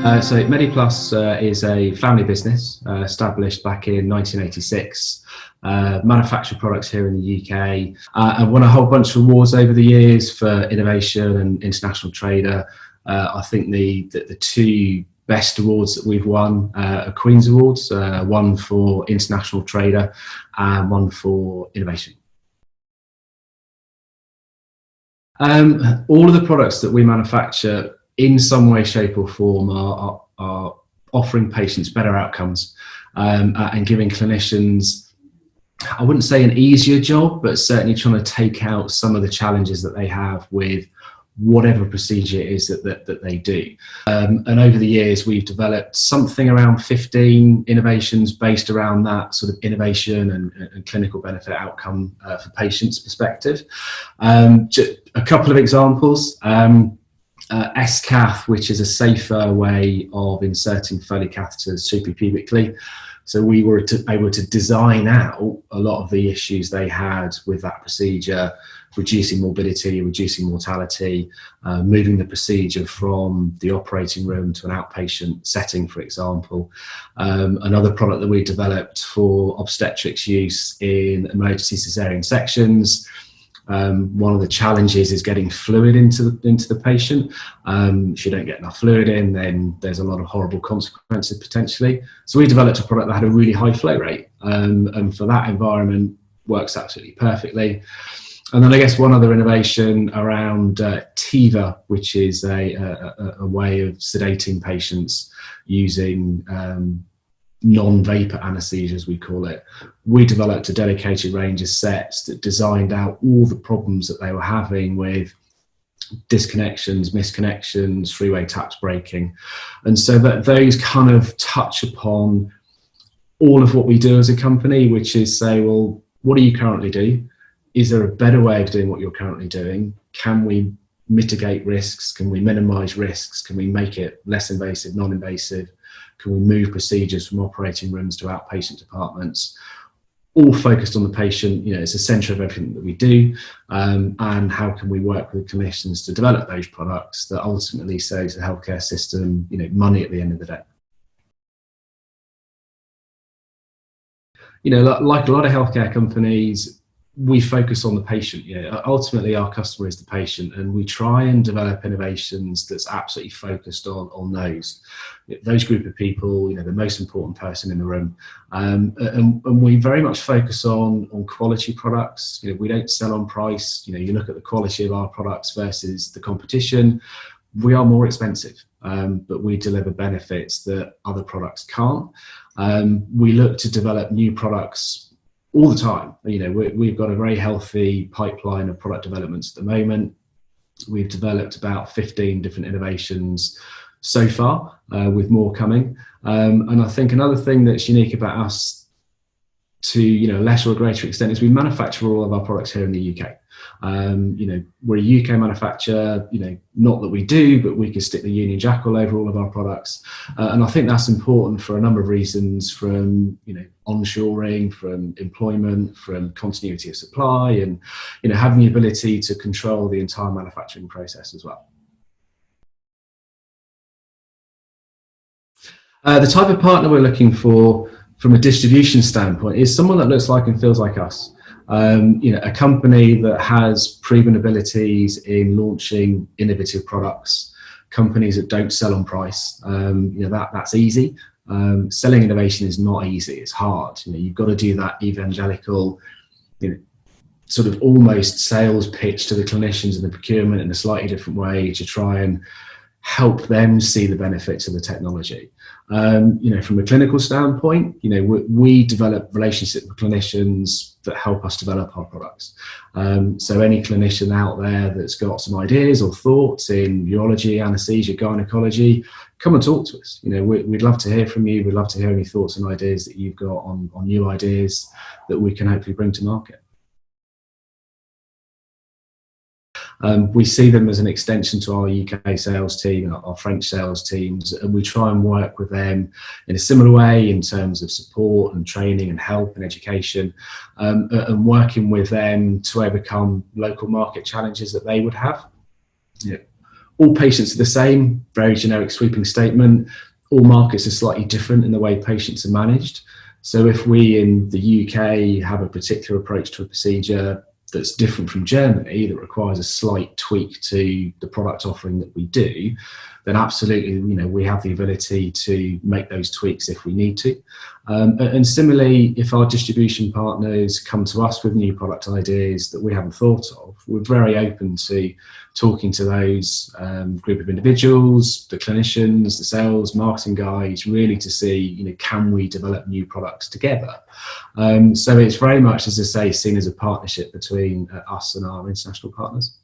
So Mediplus is a family business established back in 1986, manufacture products here in the UK, and won a whole bunch of awards over the years for innovation and international trader. I think the two best awards that we've won are Queen's Awards, one for international trader and one for innovation. All of the products that we manufacture in some way, shape or form are offering patients better outcomes and giving clinicians, I wouldn't say an easier job, but certainly trying to take out some of the challenges that they have with whatever procedure it is that they do. And over the years, we've developed something around 15 innovations based around that sort of innovation and clinical benefit outcome for patients' perspective. Just a couple of examples. SCath, which is a safer way of inserting Foley catheters suprapubically. So we were able to design out a lot of the issues they had with that procedure, reducing morbidity, reducing mortality, moving the procedure from the operating room to an outpatient setting, for example. Another product that we developed for obstetrics use in emergency cesarean sections. One of the challenges is getting fluid into the patient. If you don't get enough fluid in, then there's a lot of horrible consequences potentially. So we developed a product that had a really high flow rate, and for that environment works absolutely perfectly. And then I guess one other innovation around TIVA, which is a way of sedating patients using non-vapor anesthesia, as we call it. We developed a dedicated range of sets that designed out all the problems that they were having with disconnections, misconnections, three-way taps breaking. And so that those kind of touch upon all of what we do as a company, which is say, well, what do you currently do? Is there a better way of doing what you're currently doing? Can we mitigate risks? Can we minimize risks? Can we make it less invasive, non-invasive? Can we move procedures from operating rooms to outpatient departments? All focused on the patient. You know, it's the centre of everything that we do. And how can we work with clinicians to develop those products that ultimately saves the healthcare system, you know, money at the end of the day. You know, like a lot of healthcare companies, we focus on the patient. Ultimately our customer is the patient, and we try and develop innovations that's absolutely focused on those group of people, you know, the most important person in the room. And we very much focus on quality products. You know, we don't sell on price. You know, you look at the quality of our products versus the competition, we are more expensive, but we deliver benefits that other products can't. We look to develop new products all the time. You know, we've got a very healthy pipeline of product developments at the moment. We've developed about 15 different innovations so far, with more coming. And I think another thing that's unique about us to, you know, a lesser or greater extent is we manufacture all of our products here in the UK. You know, we're a UK manufacturer, you know, not that we do, but we can stick the Union Jack all over all of our products. And I think that's important for a number of reasons, from, you know, onshoring, from employment, from continuity of supply, and, you know, having the ability to control the entire manufacturing process as well. The type of partner we're looking for from a distribution standpoint is someone that looks like and feels like us. You know, a company that has proven abilities in launching innovative products, companies that don't sell on price. You know, that's easy. Selling innovation is not easy, it's hard. You know, you've got to do that evangelical, you know, sort of almost sales pitch to the clinicians and the procurement in a slightly different way to try and help them see the benefits of the technology. You know, from a clinical standpoint, you know, we develop relationships with clinicians that help us develop our products. So any clinician out there that's got some ideas or thoughts in urology, anaesthesia, gynecology, come and talk to us. You know, we'd love to hear from you. We'd love to hear any thoughts and ideas that you've got on new ideas that we can hopefully bring to market. We see them as an extension to our UK sales team, our French sales teams, and we try and work with them in a similar way in terms of support and training and help and education, and working with them to overcome local market challenges that they would have. Yeah. All patients are the same, very generic sweeping statement. All markets are slightly different in the way patients are managed. So if we in the UK have a particular approach to a procedure that's different from Germany, that requires a slight tweak to the product offering that we do, then absolutely, you know, we have the ability to make those tweaks if we need to. And similarly, if our distribution partners come to us with new product ideas that we haven't thought of, we're very open to talking to those group of individuals, the clinicians, the sales, marketing guys, really to see, you know, can we develop new products together? So it's very much, as I say, seen as a partnership between us and our international partners.